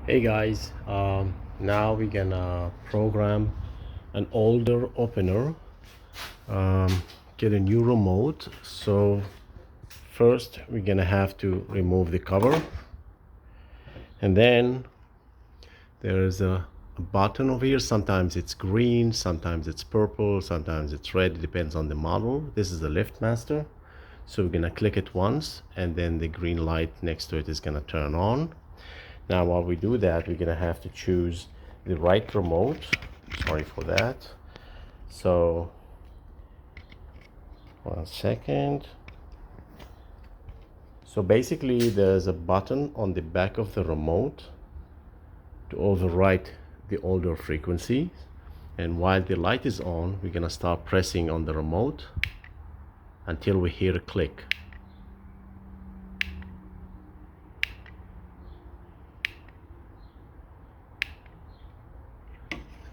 Hey guys, now we're gonna program an older opener, get a new remote. So first we're gonna have to remove the cover, and then there's a button over here. Sometimes it's green, sometimes it's purple, sometimes it's red. It depends on the model. This is the lift master. So we're gonna click it once, and then the green light next to it is gonna turn on. Now while we do that, we're gonna have to choose the right remote. Sorry for that. So 1 second. So basically there's a button on the back of the remote to override the older frequency, and while the light is on, we're gonna start pressing on the remote until we hear a click.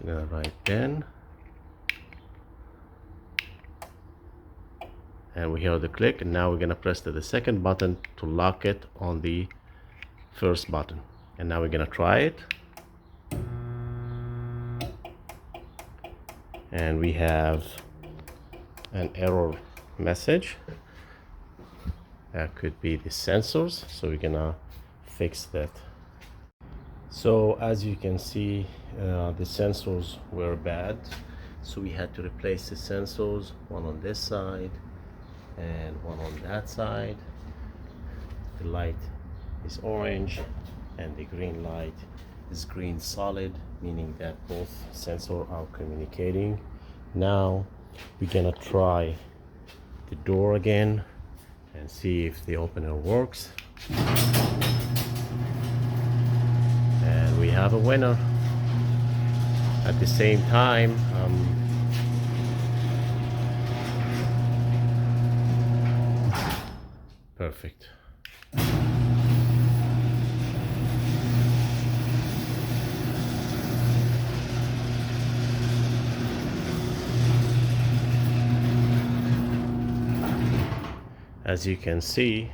I'm gonna write 10, and we hear the click, and now we're gonna press the second button to lock it on the first button. And now we're gonna try it, and we have an error message. That could be the sensors, so we're gonna fix that. So as you can see, the sensors were bad, so we had to replace the sensors, one on this side and one on that side. The light is orange and the green light is green solid, meaning that both sensors are communicating. Now we're gonna try the door again and see if the opener works. And we have a winner. At the same time, perfect. As you can see,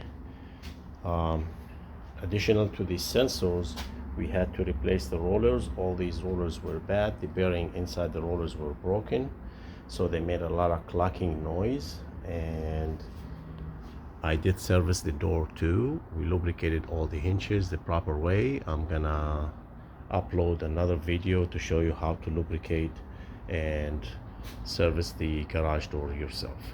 additional to these sensors, we had to replace the rollers. All these rollers were bad. The bearing inside the rollers were broken, so they made a lot of clacking noise. And I did service the door too. We lubricated all the hinges the proper way. I'm gonna upload another video to show you how to lubricate and service the garage door yourself.